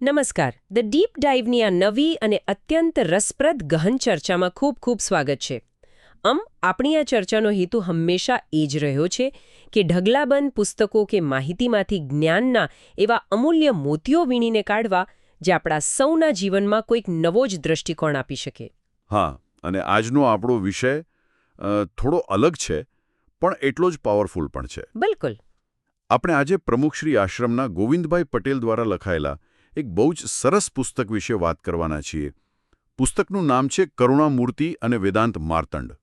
નમસ્કાર. The deep ડાઇવની આ નવી અને અત્યંત રસપ્રદ ગહન ચર્ચામાં ખૂબ ખૂબ સ્વાગત છે. આપણી આ ચર્ચાનો હેતુ હંમેશા એ જ રહ્યો છે કે ઢગલાબંધ પુસ્તકો કે માહિતીમાંથી જ્ઞાનના એવા અમૂલ્ય મોતીઓ વીણીને કાઢવા જે આપણા સૌના જીવનમાં કોઈક નવો જ દૃષ્ટિકોણ આપી શકે. હા, અને આજનો આપણો વિષય થોડો અલગ છે, પણ એટલો જ પાવરફુલ પણ છે. બિલકુલ. આપણે આજે પ્રમુખશ્રી આશ્રમના ગોવિંદભાઈ પટેલ દ્વારા લખાયેલા એક બહુ જ સરસ પુસ્તક વિશે વાત કરવાના છીએ. પુસ્તકનું નામ છે કરુણામૂર્તિ અને વેદાંત માર્તંડ.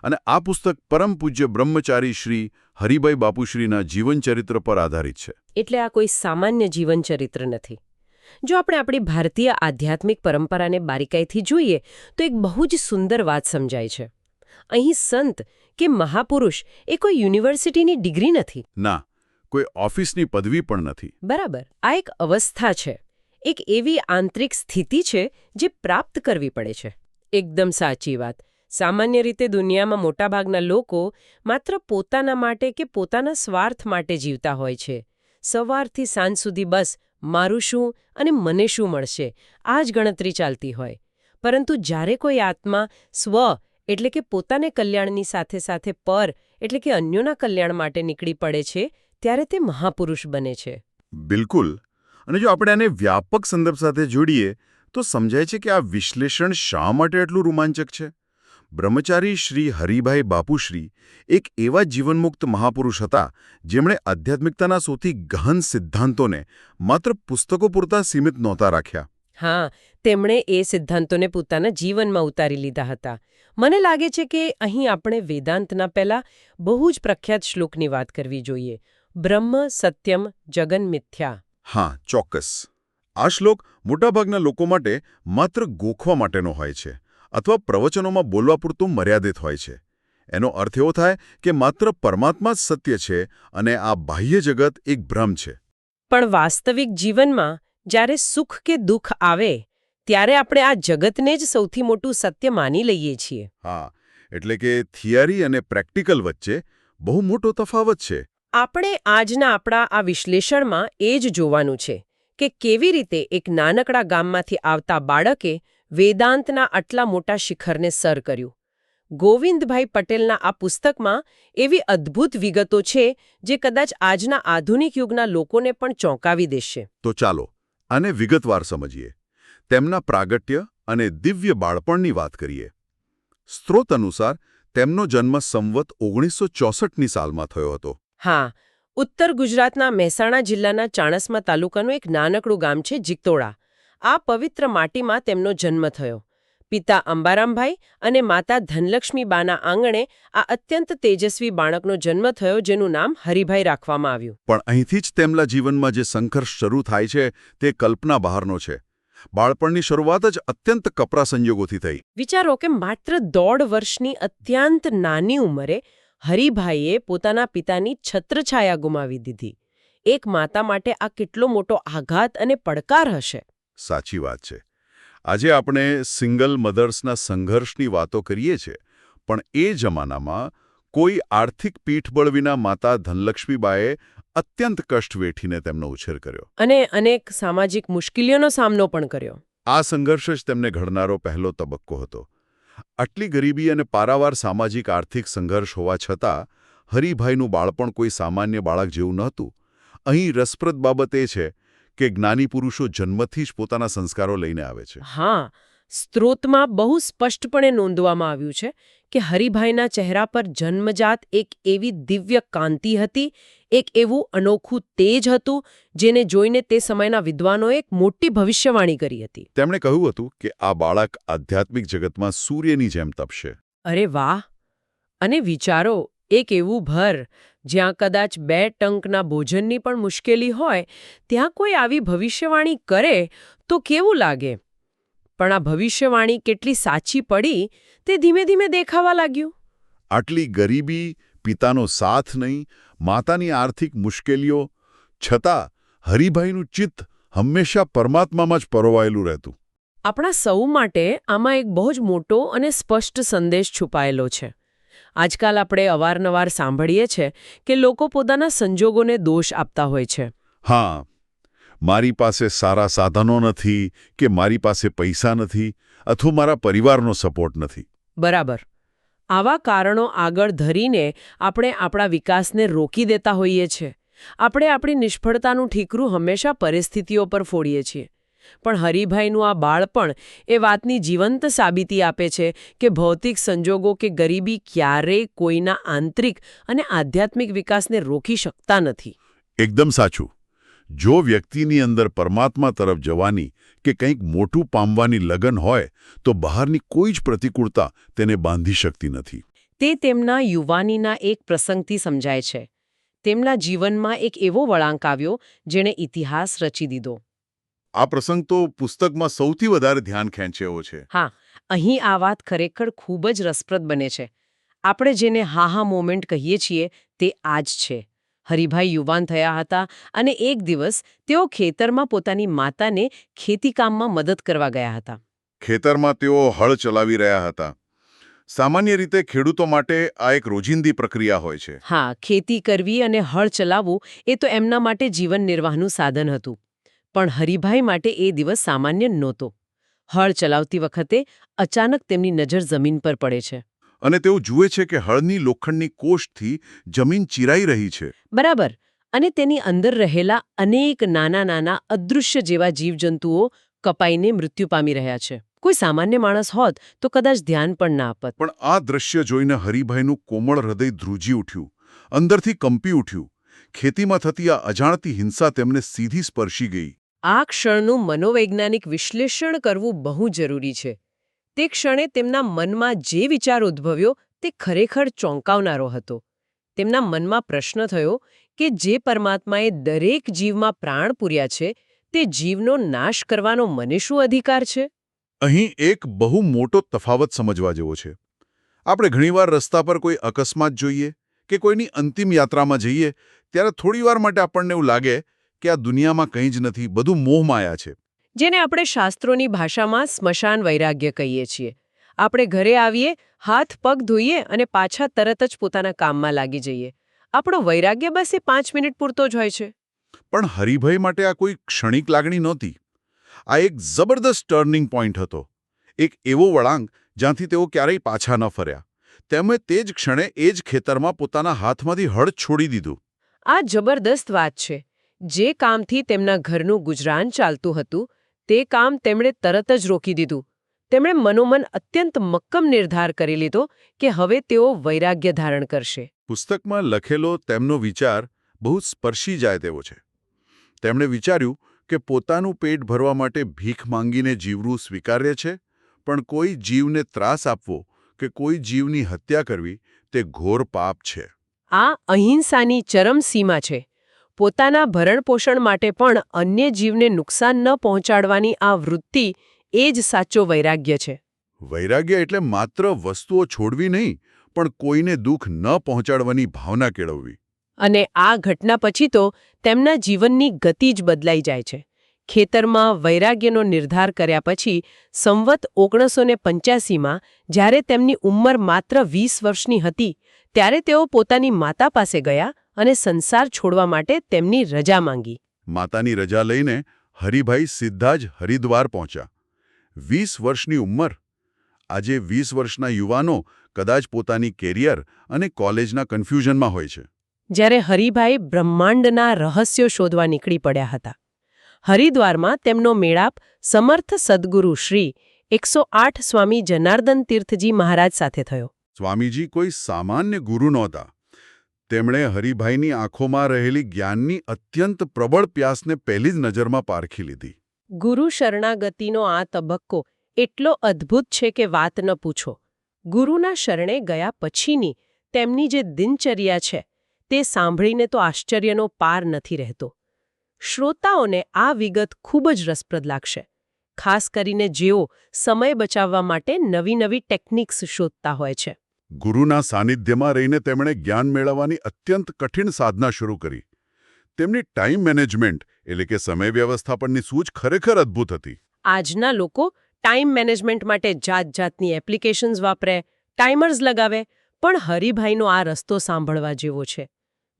અને આ પુસ્તક પરમ પૂજ્ય બ્રહ્મચારી શ્રી હરિભાઈ બાપુશ્રીના જીવનચરિત્ર પર આધારિત છે. એટલે આ કોઈ સામાન્ય જીવનચરિત્ર નથી. જો આપણે આપણી ભારતીય આધ્યાત્મિક પરંપરાને બારીકાઈથી જોઈએ તો એક બહુ જ સુંદર વાત સમજાય છે. અહીં સંત કે મહાપુરુષ એ કોઈ યુનિવર્સિટીની ડિગ્રી નથી. ના, કોઈ ઓફિસની પદવી પણ નથી. બરાબર. આ એક અવસ્થા છે, એક એવી આંતરિક સ્થિતિ છે જે પ્રાપ્ત કરવી પડે છે. એકદમ સાચી વાત. સામાન્ય રીતે દુનિયામાં મોટાભાગના લોકો માત્ર પોતાના માટે કે પોતાના સ્વાર્થ માટે જીવતા હોય છે. સવારથી સાંજ સુધી બસ મારું શું અને મને શું મળશે આ જ ગણતરી ચાલતી હોય. પરંતુ જ્યારે કોઈ આત્મા સ્વ એટલે કે પોતાને કલ્યાણની સાથે સાથે પર એટલે કે અન્યોના કલ્યાણ માટે નીકળી પડે છે ત્યારે તે મહાપુરુષ બને છે. બિલકુલ. અને જો આપણે આને વ્યાપક સંદર્ભ સાથે જોડીએ તો સમજાય છે કે આ વિશ્લેષણ શા માટે એટલું રોમાંચક છે. બ્રહ્મચારી શ્રી હરિભાઈ બાપુશ્રી એક એવા જીવનમુક્ત મહાપુરુષ હતા જેમણે આધ્યાત્મિકતાના સૌથી ગહન સિદ્ધાંતોને માત્ર પુસ્તકો પૂરતા સીમિત નહોતા રાખ્યા. હા, તેમણે એ સિદ્ધાંતોને પોતાના જીવનમાં ઉતારી લીધા હતા. મને લાગે છે કે અહીં આપણે વેદાંતના પહેલા બહુ જ પ્રખ્યાત શ્લોકની વાત કરવી જોઈએ. બ્રહ્મ સત્યમ જગન મિથ્યા. હા, ચોક્કસ. આ શ્લોક મોટાભાગના લોકો માટે માત્ર ગોખવા માટેનો હોય છે અથવા પ્રવચનોમાં બોલવા પૂરતું મર્યાદિત હોય છે. એનો અર્થ એવો થાય કે માત્ર પરમાત્મા જ સત્ય છે અને આ બાહ્ય જગત એક ભ્રમ છે. પણ વાસ્તવિક જીવનમાં જ્યારે સુખ કે દુઃખ આવે ત્યારે આપણે આ જગતને જ સૌથી મોટું સત્ય માની લઈએ છીએ. હા, એટલે કે થિયરી અને પ્રેક્ટિકલ વચ્ચે બહુ મોટો તફાવત છે. આપણે આજના આપણા આ વિશ્લેષણમાં એ જ જોવાનું છે કે કેવી રીતે એક નાનકડા ગામમાંથી આવતા બાળકે વેદાંતના આટલા મોટા શિખરને સર કર્યું. ગોવિંદભાઈ પટેલના આ પુસ્તકમાં એવી અદ્ભુત વિગતો છે જે કદાચ આજના આધુનિક યુગના લોકોને પણ ચોંકાવી દેશે. તો ચાલો આને વિગતવાર સમજીએ. તેમના પ્રાગટ્ય અને દિવ્ય બાળપણની વાત કરીએ. સ્ત્રોત અનુસાર તેમનો જન્મ સંવત 1964ની સાલમાં થયો હતો. હા, ઉત્તર ગુજરાતના મહેસાણા જિલ્લાના ચાણસ્મા તાલુકાનું એક નાનકડું ગામ છે જીતોડા. આ પવિત્ર માટીમાં તેમનો જન્મ થયો. પિતા અંબારામભાઈ અને માતા ધનલક્ષ્મીબાના આંગણે આ અત્યંત તેજસ્વી બાળકનો જન્મ થયો જેનું નામ હરિભાઈ રાખવામાં આવ્યું. પણ અહીંથી જ તેમના જીવનમાં જે સંઘર્ષ શરૂ થાય છે તે કલ્પના બહારનો છે. બાળપણની શરૂઆત જ અત્યંત કપરા સંજોગોથી થઈ. વિચારો કે માત્ર 1.5 વર્ષની અત્યંત નાની ઉંમરે હરિભાઈએ પોતાના પિતાની છત્રછાયા ગુમાવી દીધી. એક માતા માટે આ કેટલો મોટો આઘાત અને પડકાર હશે. સાચી વાત છે. આજે આપણે સિંગલ મધર્સના સંઘર્ષની વાતો કરીએ છીએ, પણ એ જમાનામાં કોઈ આર્થિક પીઠબળ વિના માતા ધનલક્ષ્મીબાએ અત્યંત કષ્ટ વેઠીને તેમનો ઉછેર કર્યો. અને અનેક સામાજિક મુશ્કેલીઓનો સામનો પણ કર્યો. આ સંઘર્ષ જ તેમને ઘડનારો પહેલો તબક્કો હતો. આટલી ગરીબી અને પારાવાર સામાજિક આર્થિક સંઘર્ષ હોવા છતાં હરિભાઈનું બાળપણ કોઈ સામાન્ય બાળક જેવું નહોતું. અહીં રસપ્રદ બાબત એ છે કે જ્ઞાની પુરુષો જન્મથી જ પોતાના સંસ્કારો લઈને આવે છે. હા, સ્ત્રોતમાં બહુ સ્પષ્ટપણે નોંધવામાં આવ્યું છે કે હરિભાઈના ચહેરા પર જન્મજાત એક એવી દિવ્ય કાંતિ હતી, એક એવું અનોખું તેજ હતું જેને જોઈને તે સમયના વિદ્વાનોએ એક મોટી ભવિષ્યવાણી કરી હતી. તેમણે કહ્યું હતું કે આ બાળક આધ્યાત્મિક જગતમાં સૂર્યની જેમ તપશે. અરે વાહ! અને વિચારો, એક એવું ભર જ્યાં કદાચ 2 ટંકના ભોજનની પણ મુશ્કેલી હોય ત્યાં કોઈ આવી ભવિષ્યવાણી કરે તો કેવું લાગે? પણ આ ભવિષ્યવાણી કેટલી સાચી પડી તે ધીમે ધીમે દેખાવા લાગ્યું. આટલી ગરીબી, પિતાનો સાથ નહીં, માતાની આર્થિક મુશ્કેલીઓ છતાં હરિભાઈનું ચિત્ત હંમેશા પરમાત્મામાં જ પરોવાયેલું રહેતું. આપણા સૌ માટે આમાં એક બહુ જ મોટો અને સ્પષ્ટ સંદેશ છુપાયેલો છે. આજકાલ આપણે અવારનવાર સાંભળીએ છીએ કે લોકો પોતાના સંજોગોને દોષ આપતા હોય છે. હા, મારી પાસે સારા સાધનો નથી કે મારી પાસે પૈસા નથી અથવા મારા પરિવારનો સપોર્ટ નથી. બરાબર. આવા કારણો આગળ ધરીને આપણે આપણા વિકાસને રોકી દેતા હોઈએ છીએ. આપણે આપણી નિષ્ફળતાનું ઠીકરું હંમેશા પરિસ્થિતિઓ પર ફોડીએ છીએ. પણ હરિભાઈનું આ બાળપણ એ વાતની જીવંત સાબિતી આપે છે કે ભૌતિક સંજોગો કે ગરીબી ક્યારેય કોઈના આંતરિક અને આધ્યાત્મિક વિકાસને રોકી શકતા નથી. એકદમ સાચું. જો વ્યક્તિની અંદર પરમાત્મા તરફ જવાની કે કંઈક મોટું પામવાની લગન હોય તો બહારની કોઈ જ પ્રતિકૂળતા તેને બાંધી શકતી નથી. તે તેમના યુવાનીના એક પ્રસંગથી સમજાય છે. તેમના જીવનમાં એક એવો વળાંક આવ્યો જેણે ઇતિહાસ રચી દીધો. આ પ્રસંગ તો પુસ્તકમાં સૌથી વધારે ધ્યાન ખેંચે એવો છે. હા, અહીં આ વાત ખરેખર ખૂબ જ રસપ્રદ બને છે. આપણે જેને હા મોમેન્ટ કહીએ છીએ તે આ જ છે. હરિભાઈ યુવાન થયા હતા અને એક દિવસ તેઓ ખેતરમાં પોતાની માતાને ખેતીકામમાં મદદ કરવા ગયા હતા. ખેતરમાં તેઓ હળ ચલાવી રહ્યા હતા. સામાન્ય રીતે ખેડૂતો માટે આ એક રોજિંદી પ્રક્રિયા હોય છે. હા, ખેતી કરવી અને હળ ચલાવવું એ તો એમના માટે જીવન નિર્વાહનું સાધન હતું. પણ હરિભાઈ માટે એ દિવસ સામાન્ય નહોતો. હળ ચલાવતી વખતે અચાનક તેમની નજર જમીન પર પડે છે. અને તેઓ જુએ છે કે હળની લોખંડની કોષથી જમીન ચીરાઈ રહી છે. બરાબર. અને તેની અંદર રહેલા અનેક નાના નાના અદૃશ્ય જેવા જીવજંતુઓ કપાઈને મૃત્યુ પામી રહ્યા છે. કોઈ સામાન્ય માણસ હોત તો કદાચ ધ્યાન પણ ના આપત. પણ આ દ્રશ્ય જોઈને હરિભાઈનું કોમળ હૃદય ધ્રુજી ઉઠ્યું, અંદરથી કંપી ઉઠ્યું. ખેતીમાં થતી આ અજાણતી હિંસા તેમને સીધી સ્પર્શી ગઈ. આ ક્ષણનું મનોવૈજ્ઞાનિક વિશ્લેષણ કરવું બહુ જરૂરી છે. તે ક્ષણે તેમના મનમાં જે વિચાર ઉદ્ભવ્યો તે ખરેખર ચોંકાવનારો હતો. તેમના મનમાં પ્રશ્ન થયો કે જે પરમાત્માએ દરેક જીવમાં પ્રાણ પૂર્યા છે તે જીવનો નાશ કરવાનો મને શું અધિકાર છે? અહીં એક બહુ મોટો તફાવત સમજવા જેવો છે. આપણે ઘણીવાર રસ્તા પર કોઈ અકસ્માત જોઈએ કે કોઈની અંતિમ યાત્રામાં જઈએ ત્યારે થોડીવાર માટે આપણને એવું લાગે કે આ દુનિયામાં કંઈ જ નથી, બધું મોહમાયા છે. જેને આપણે શાસ્ત્રોની ભાષામાં સ્મશાન વૈરાગ્ય કહીએ છીએ. આપણે ઘરે આવીએ, હાથ પગ ધોઈએ અને પાછા તરત જ પોતાના કામમાં લાગી જઈએ. આપણો વૈરાગ્ય બસ એ 5 મિનિટ પૂરતો જ હોય છે. પણ હરિભાઈ માટે આ કોઈ ક્ષણિક લાગણી નહોતી. આ એક જબરદસ્ત ટર્નિંગ પોઈન્ટ હતો. એક એવો વળાંક જ્યાંથી તેઓ ક્યારેય પાછા ન ફર્યા. તેમણે તે જ ક્ષણે એ જ ખેતરમાં પોતાના હાથમાંથી હળ છોડી દીધું. આ જબરદસ્ત વાત છે. જે કામથી તેમના ઘરનું ગુજરાન ચાલતું હતું તે કામ તેમણે તરત જ રોકી દીધું. તેમણે મનોમન અત્યંત મક્કમ નિર્ધાર કરી લીધો કે હવે તેઓ વૈરાગ્ય ધારણ કરશે. પુસ્તકમાં લખેલો તેમનો વિચાર બહુ સ્પર્શી જાય તેવો છે. તેમણે વિચાર્યું કે પોતાનું પેટ ભરવા માટે ભીખ માંગીને જીવવું સ્વીકાર્ય છે, પણ કોઈ જીવને ત્રાસ આપવો કે કોઈ જીવની હત્યા કરવી તે ઘોર પાપ છે. આ અહિંસાની ચરમ સીમા છે. પોતાના ભરણપોષણ માટે પણ અન્ય જીવને નુકસાન ન પહોંચાડવાની આ વૃત્તિ એ જ સાચો વૈરાગ્ય છે. વૈરાગ્ય એટલે માત્ર વસ્તુઓ છોડવી નહીં, પણ કોઈને દુઃખ ન પહોંચાડવાની ભાવના કેળવવી. અને આ ઘટના પછી તો તેમના જીવનની ગતિ જ બદલાઈ જાય છે. ખેતરમાં વૈરાગ્યનો નિર્ધાર કર્યા પછી સંવત 1985માં જ્યારે તેમની ઉંમર માત્ર 20 વર્ષની હતી ત્યારે તેઓ પોતાની માતા પાસે ગયા અને સંસાર છોડવા માટે તેમની રજા માંગી. માતાની રજા લઈને હરિભાઈ સીધા જ હરિદ્વાર પહોંચ્યા. 20 વર્ષની ઉંમર. આજે 20 વર્ષના યુવાનો કદાચ પોતાની કેરિયર અને કોલેજના કન્ફ્યુઝનમાં હોય છે. જ્યારે હરિભાઈ બ્રહ્માંડના રહસ્યો શોધવા નીકળી પડ્યા હતા. હરિદ્વારમાં તેમનો મેળાપ સમર્થ સદ્ગુરુ શ્રી 108 સ્વામી જનાર્દન તીર્થજી મહારાજ સાથે થયો. સ્વામીજી કોઈ સામાન્ય ગુરુ નહોતા. તેમણે હરિભાઈની આંખોમાં રહેલી જ્ઞાનની અત્યંત પ્રબળ પ્યાસને પહેલી જ નજરમાં પારખી લીધી. ગુરુ શરણાગતિનો આ તબક્કો એટલો અદ્ભુત છે કે વાત ન પૂછો. ગુરુના શરણે ગયા પછીની તેમની જે દિનચર્યા છે તે સાંભળીને તો આશ્ચર્યનો પાર નથી રહેતો. શ્રોતાઓને આ વિગત ખૂબ જ રસપ્રદ લાગશે, ખાસ કરીને જેઓ સમય બચાવવા માટે નવી નવી ટેકનિક્સ શોધતા હોય છે. ગુરુના સાનિધ્યમાં રહીને તેમણે જ્ઞાન મેળવવાની અત્યંત કઠિન સાધના શરૂ કરી. તેમની ટાઈમ મેનેજમેન્ટ એટલે કે સમય વ્યવસ્થાપનની સૂઝ ખરેખર અદ્ભુત હતી. આજના લોકો ટાઈમ મેનેજમેન્ટ માટે જાતજાતની એપ્લિકેશન્સ વાપરે, ટાઈમર્સ લગાવે, પણ હરિભાઈનો આ રસ્તો સાંભળવા જેવો છે.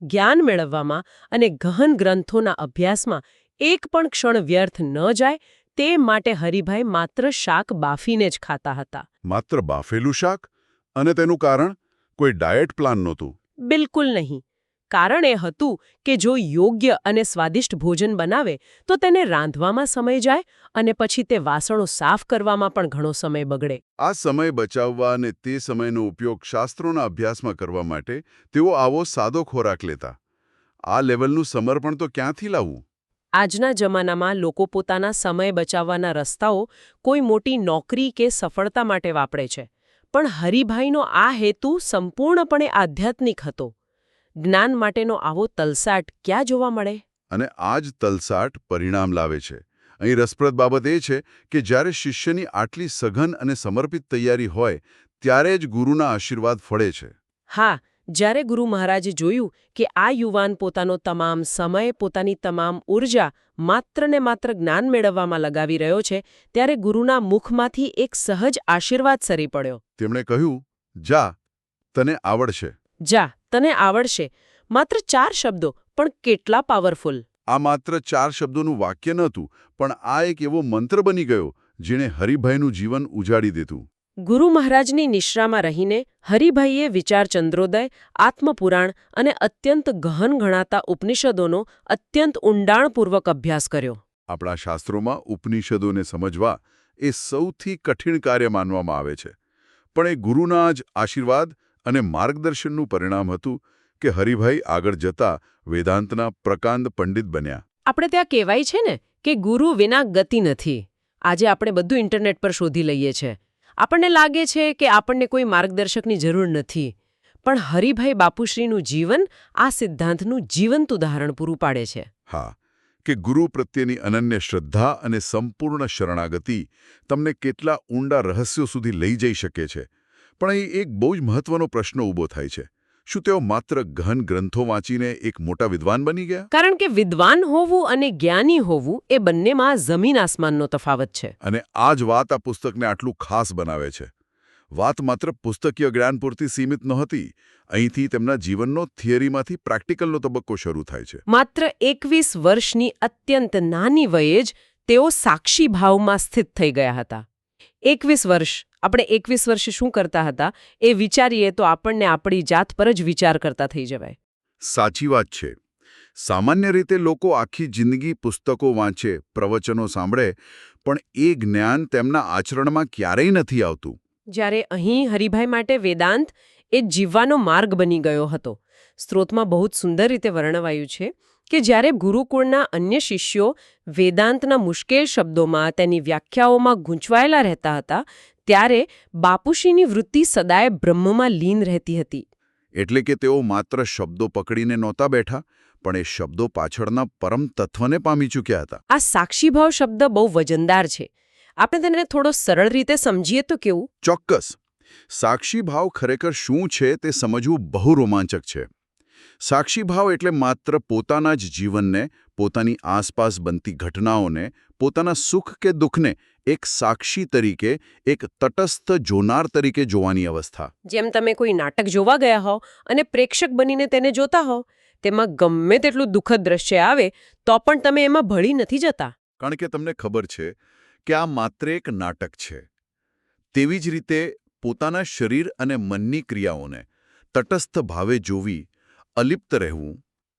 જ્ઞાન મેળવવામાં અને ગહન ગ્રંથોના અભ્યાસમાં એક પણ ક્ષણ વ્યર્થ ન જાય તે માટે હરિભાઈ માત્ર શાક બાફીને જ ખાતા હતા. માત્ર બાફેલું શાક? અને તેનું કારણ? કોઈ ડાયટ પ્લાન નહોતું? બિલકુલ નહીં. કારણ એ હતું કે જો યોગ્ય અને સ્વાદિષ્ટ ભોજન બનાવે તો તેને રાંધવામાં સમય જાય અને પછી તે વાસણો સાફ કરવામાં પણ ઘણો સમય બગડે. આ સમય બચાવવા અને તે સમયનો ઉપયોગ શાસ્ત્રોના અભ્યાસમાં કરવા માટે તેઓ આવો સાદો ખોરાક લેતા. આ લેવલનું સમર્પણ તો ક્યાંથી લાવવું? આજના જમાનામાં લોકો પોતાના સમય બચાવવાના રસ્તાઓ કોઈ મોટી નોકરી કે સફળતા માટે વાપરે છે. પણ હરિભાઈનો આ હેતુ સંપૂર્ણપણે આધ્યાત્મિક હતો. જ્ઞાન માટેનો આવો તલસાટ ક્યાં જોવા મળે? અને આ જ તલસાટ પરિણામ લાવે છે. અહીં રસપ્રદ બાબત એ છે કે જ્યારે શિષ્યની આટલી સઘન અને સમર્પિત તૈયારી હોય ત્યારે જ ગુરુના આશીર્વાદ ફળે છે. હા, જ્યારે ગુરુ મહારાજે જોયું કે આ યુવાન પોતાનો તમામ સમય, પોતાની તમામ ઊર્જા માત્ર ને માત્ર જ્ઞાન મેળવવામાં લગાવી રહ્યો છે, ત્યારે ગુરુના મુખમાંથી એક સહજ આશીર્વાદ સરી પડ્યો. તેમણે કહ્યું, જા, તને આવડશે. જા, તને આવડશે. માત્ર 4 શબ્દો, પણ કેટલા પાવરફુલ. આ માત્ર 4 શબ્દોનું વાક્ય નહોતું, પણ આ એક એવો મંત્ર બની ગયો જેણે હરિભાઈનું જીવન ઉજાડી દીધું. ગુરુ મહારાજની નિશ્રામાં રહીને હરિભાઈએ વિચાર ચંદ્રોદય, આત્મપુરાણ અને અત્યંત ગહન ગણાતા ઉપનિષદોનો અત્યંત ઊંડાણપૂર્વક અભ્યાસ કર્યો. આપણા શાસ્ત્રોમાં ઉપનિષદોને સમજવા એ સૌથી કઠિન કાર્ય માનવામાં આવે છે. પણ એ ગુરુના જ આશીર્વાદ અને માર્ગદર્શનનું પરિણામ હતું કે હરિભાઈ આગળ જતા વેદાંતના પ્રકાંડ પંડિત બન્યા. આપણે ત્યાં કહેવાય છે ને કે ગુરુ વિના ગતિ નથી. આજે આપણે બધું ઇન્ટરનેટ પર શોધી લઈએ છીએ. આપણને લાગે છે કે આપણને કોઈ માર્ગદર્શકની જરૂર નથી. પણ હરિભાઈ બાપુશ્રીનું જીવન આ સિદ્ધાંતનું જીવંત ઉદાહરણ પૂરું પાડે છે. હા, કે ગુરુ પ્રત્યેની અનન્ય શ્રદ્ધા અને સંપૂર્ણ શરણાગતિ તમને કેટલા ઊંડા રહસ્યો સુધી લઈ જઈ શકે છે. પણ અહીં એક બહુ જ મહત્વનો પ્રશ્ન ઊભો થાય છે. શું તેઓ માત્ર ગહન ગ્રંથો વાંચીને એક મોટા વિદ્વાન બની ગયા? કારણ કે વિદ્વાન હોવું અને જ્ઞાની હોવું એ બંનેમાં જમીન આસમાનનો તફાવત છે. અને આ જ વાત આ પુસ્તકને આટલું ખાસ બનાવે છે. વાત માત્ર પુસ્તકીય જ્ઞાન પૂરતી સીમિત નહોતી. અહીંથી તેમના જીવનનો થિયરીમાંથી પ્રેક્ટિકલનો તબક્કો શરૂ થાય છે. માત્ર 21 વર્ષની અત્યંત નાની વયે જ તેઓ સાક્ષી ભાવમાં સ્થિત થઈ ગયા હતા. 21 વર્ષ. આપણે 21 વર્ષે શું કરતા હતા એ વિચારીએ તો આપણને આપણી જાત પર જ વિચાર કરતા થઈ જવાય. સાચી વાત છે. સામાન્ય રીતે લોકો આખી જિંદગી પુસ્તકો વાંચે, પ્રવચનો સાંભળે, પણ એ જ્ઞાન તેમના આચરણમાં ક્યારેય નથી આવતું. જ્યારે અહીં હરિભાઈ માટે વેદાંત એ જીવવાનો માર્ગ બની ગયો હતો. સ્ત્રોતમાં બહુ જ સુંદર રીતે વર્ણવાયું છે કે જ્યારે ગુરુકુળના અન્ય શિષ્યો વેદાંતના મુશ્કેલ શબ્દોમાં, તેની વ્યાખ્યાઓમાં ગૂંચવાયેલા રહેતા હતા, ત્યારે બાપુશ્રીની વૃત્તિ સદાય બ્રહ્મમાં લીન રહેતી હતી. એટલે કે તેઓ માત્ર શબ્દો પકડીને નહોતા બેઠા, પણ એ શબ્દો પાછળના પરમ તત્વને પામી ચૂક્યા હતા. આ સાક્ષીભાવ શબ્દ બહુ વજનદાર છે. આપણે તેને થોડો સરળ રીતે સમજીએ તો કેવું? ચોક્કસ. સાક્ષીભાવ ખરેખર શું છે તે સમજવું બહુ રોમાંચક છે. સાક્ષીભાવ એટલે માત્ર પોતાના જ જીવનને, પોતાની આસપાસ બનતી ઘટનાઓને, પોતાના સુખ કે દુઃખને એક સાક્ષી તરીકે, એક તટસ્થ જોનાર તરીકે જોવાની અવસ્થા. જેમ તમે કોઈ નાટક જોવા ગયા હો અને પ્રેક્ષક બનીને તેને જોતા હો, તેમાં ગમે તેટલું દુઃખદ દ્રશ્ય આવે તો પણ તમે એમાં ભળી નથી જતા. કારણ કે તમને ખબર છે કે આ માત્ર એક નાટક છે. તેવી જ રીતે પોતાના શરીર અને મનની ક્રિયાઓને તટસ્થ ભાવે જોવી, અલિપ્ત રહેવું.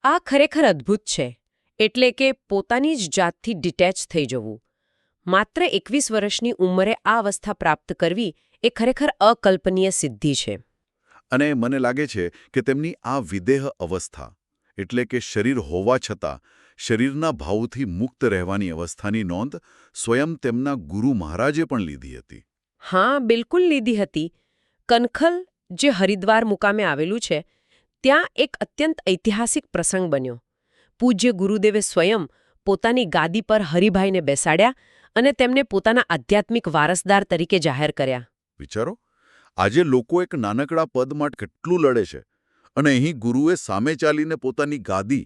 આ ખરેખર અદ્ભુત છે. એટલે કે પોતાની જ જાતથી ડિટેચ થઈ જવું. માત્ર 21 વર્ષની ઉંમરે આ અવસ્થા પ્રાપ્ત કરવી એ ખરેખર અકલ્પનીય સિદ્ધિ છે. અને મને લાગે છે કે તેમની આ વિદેહ અવસ્થા, એટલે કે શરીર હોવા છતાં શરીરના ભાવથી મુક્ત રહેવાની અવસ્થાની નોંધ સ્વયં તેમના ગુરુ મહારાજે પણ લીધી હતી. હા, બિલકુલ લીધી હતી. કનખલ, જે હરિદ્વાર મુકામે આવેલું છે, ત્યાં એક અત્યંત ઐતિહાસિક પ્રસંગ બન્યો. પૂજ્ય ગુરુદેવે સ્વયં પોતાની ગાદી પર હરિભાઈને બેસાડ્યા અને તેમને પોતાના આધ્યાત્મિક વારસદાર તરીકે જાહેર કર્યા. વિચારો, આજે લોકો એક નાનકડા પદ માટે કેટલું લડે છે, અને અહીં ગુરુએ સામે ચાલીને પોતાની ગાદી,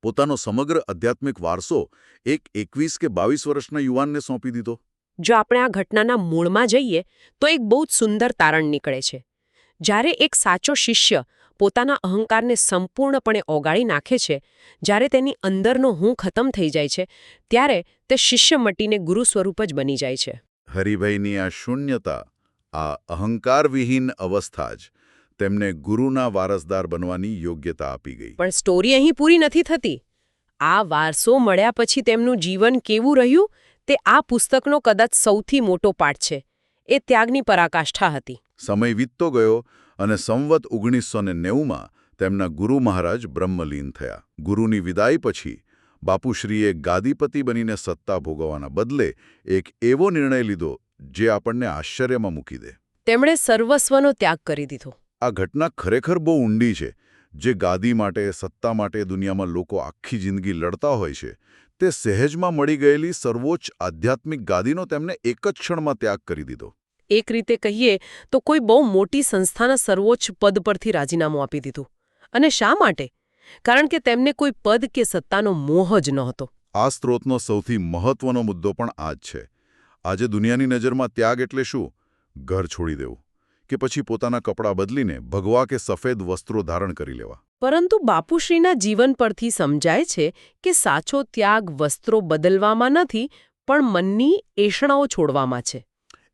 પોતાનો સમગ્ર આધ્યાત્મિક વારસો એક 21 કે 22 વર્ષના યુવાનને સોંપી દીધો. જો આપણે આ ઘટનાના મૂળમાં જઈએ તો એક બહુ જ સુંદર તારણ નીકળે છે. જ્યારે એક સાચો શિષ્ય પોતાના અહંકારને સંપૂર્ણપણે ઓગાળી નાખે છે, જ્યારે તેની અંદરનો હું ખતમ થઈ જાય છે, ત્યારે તે શિષ્ય મટીને ગુરુ સ્વરૂપ જ બની જાય છે. હરિભાઈની આ શૂન્યતા, આ અહંકારવિહીન અવસ્થા જ તેમને ગુરુના વારસદાર બનવાની યોગ્યતા આપી ગઈ. પણ સ્ટોરી અહીં પૂરી નથી થતી. આ વારસો મળ્યા પછી તેમનું જીવન કેવું રહ્યું તે આ પુસ્તકનો કદાચ સૌથી મોટો પાઠ છે. એ ત્યાગની પરાકાષ્ઠા હતી. સમય વીતતો ગયો અને સંવત 1990માં તેમના ગુરુ મહારાજ બ્રહ્મલીન થયા. ગુરુની વિદાય પછી બાપુશ્રીએ ગાદીપતિ બનીને સત્તા ભોગવવાના બદલે એક એવો નિર્ણય લીધો જે આપણને આશ્ચર્યમાં મૂકી દે. તેમણે સર્વસ્વનો ત્યાગ કરી દીધો. આ ઘટના ખરેખર બહુ ઊંડી છે. જે ગાદી માટે, સત્તા માટે દુનિયામાં લોકો આખી જિંદગી લડતા હોય છે, તે સહેજમાં મળી ગયેલી સર્વોચ્ચ આધ્યાત્મિક ગાદીનો તેમને એક જ ક્ષણમાં ત્યાગ કરી દીધો. એક રીતે કહીએ તો કોઈ બહુ મોટી સંસ્થાના સર્વોચ્ચ પદ પરથી રાજીનામું આપી દીધું. અને શા માટે? કારણ કે તેમને કોઈ પદ કે સત્તાનો મોહ જ નહોતો. આ સ્ત્રોતનો સૌથી મહત્વનો મુદ્દો પણ આ જ છે. આજે દુનિયાની નજરમાં ત્યાગ એટલે શું? ઘર છોડી દેવું કે પછી પોતાના કપડાં બદલીને ભગવા કે સફેદ વસ્ત્રો ધારણ કરી લેવા. પરંતુ બાપુશ્રીના જીવન પરથી સમજાય છે કે સાચો ત્યાગ વસ્ત્રો બદલવામાં નથી, પણ મનની એષણાઓ છોડવામાં છે.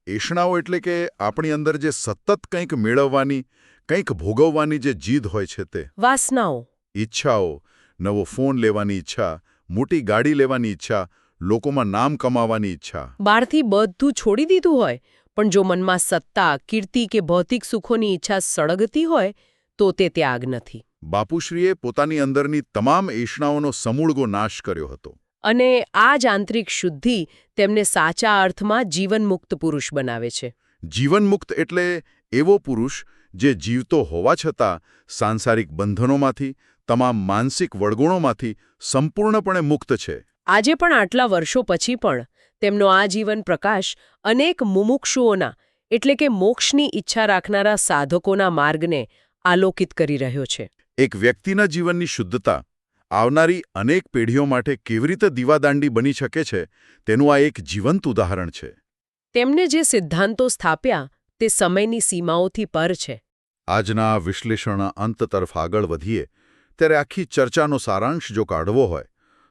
એષણાઓ એટલે કે આપણી અંદર જે સતત કંઈક મેળવવાની, કંઈક ભોગવવાની જે જીદ હોય છે તે. વાસનાઓ. ઈચ્છાઓ, નવો ફોન લેવાની ઈચ્છા, મોટી ગાડી લેવાની ઈચ્છા, લોકોમાં નામ કમાવાની ઈચ્છા. બહારથી બધું છોડી દીધું હોય, પણ જો મનમાં સત્તા, કીર્તિ કે ભૌતિક સુખોની ઈચ્છા સળગતી હોય, તો તે ત્યાગ નથી. બાપુશ્રીએ પોતાની અંદરની તમામ એષણાઓનો સમૂળગો નાશ કર્યો હતો. અને આ જ આંતરિક શુદ્ધિ તેમને સાચા અર્થમાં જીવનમુક્ત પુરુષ બનાવે છે. જીવનમુક્ત એટલે એવો પુરુષ જે જીવતો હોવા છતાં સાંસારિક બંધનોમાંથી, તમામ માનસિક વળગુણોમાંથી સંપૂર્ણપણે મુક્ત છે. આજે પણ આટલા વર્ષો પછી પણ તેમનો આ જીવન પ્રકાશ અનેક મુમુક્ષુઓના, એટલે કે મોક્ષની ઈચ્છા રાખનારા સાધકોના માર્ગને આલોકિત કરી રહ્યો છે. એક વ્યક્તિના જીવનની શુદ્ધતા આવનારી અનેક પેઢીઓ માટે કેવી રીતે દીવાદાંડી બની શકે છે, તેનું આ એક જીવંત ઉદાહરણ છે. તેમને જે સિદ્ધાંતો સ્થાપ્યા તે સમયની સીમાઓથી પર છે. આજના વિશ્લેષણના અંત તરફ આગળ વધીએ ત્યારે આખી ચર્ચાનો સારાંશ જો કાઢવો હોય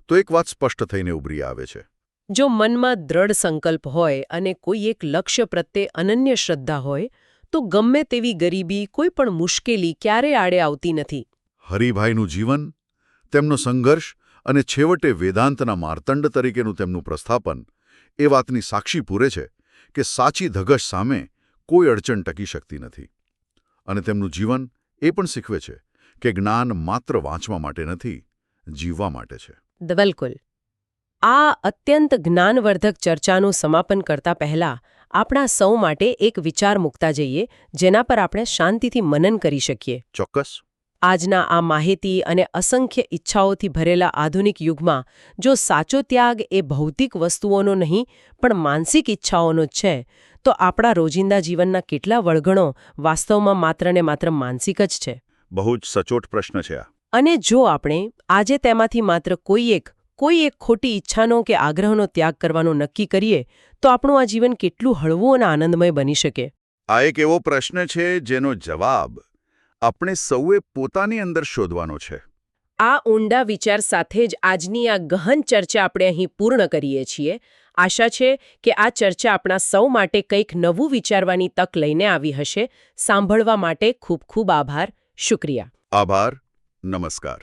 તો એક વાત સ્પષ્ટ થઈને ઉભરી આવે છે. જો મનમાં દ્રઢ સંકલ્પ હોય અને કોઈ એક લક્ષ્ય પ્રત્યે અનન્ય શ્રદ્ધા હોય, તો ગમે તેવી ગરીબી, કોઈ પણ મુશ્કેલી ક્યારેય આડે આવતી નથી. હરિભાઈનું જીવન, તેમનો સંઘર્ષ અને છેવટે વેદાંતના માર્તંડ તરીકેનું તેમનું પ્રસ્થાપન એ વાતની સાક્ષી પૂરે છે કે સાચી ધગશ સામે કોઈ અડચણ ટકી શકતી નથી. અને તેમનું જીવન એ પણ શીખવે છે કે જ્ઞાન માત્ર વાંચવા માટે નથી, જીવવા માટે છે. બિલકુલ. આ અત્યંત જ્ઞાનવર્ધક ચર્ચાનું સમાપન કરતા પહેલા આપણા સૌ માટે એક વિચાર મૂકતા જઈએ, જેના પર આપણે શાંતિથી મનન કરી શકીએ. ચોક્કસ. આજના આ માહિતી અને અસંખ્ય ઈચ્છાઓથી ભરેલા આધુનિક યુગમાં જો સાચો ત્યાગ એ ભૌતિક વસ્તુઓનો નહીં પણ માનસિક ઈચ્છાઓનો જ છે, તો આપણા રોજિંદા જીવનના કેટલા વળગણો વાસ્તવમાં માત્ર ને માત્ર માનસિક જ છે? બહુ જ સચોટ પ્રશ્ન છે આ. અને જો આપણે આજે તેમાંથી માત્ર કોઈ એક ખોટી ઈચ્છાનો કે આગ્રહનો ત્યાગ કરવાનો નક્કી કરીએ, તો આપણું આ જીવન કેટલું હળવું અને આનંદમય બની શકે? આ એક એવો પ્રશ્ન છે જેનો જવાબ આપણે સૌએ પોતાની અંદર શોધવાનો છે. આ ઊંડા વિચાર સાથે જ આજની આ ગહન ચર્ચા આપણે અહીં પૂર્ણ કરીએ છીએ. આશા છે કે આ ચર્ચા આપણા સૌ માટે કંઈક નવું વિચારવાની તક લઈને આવી હશે. સાંભળવા માટે ખૂબ ખૂબ આભાર. શુક્રિયા. આભાર. નમસ્કાર.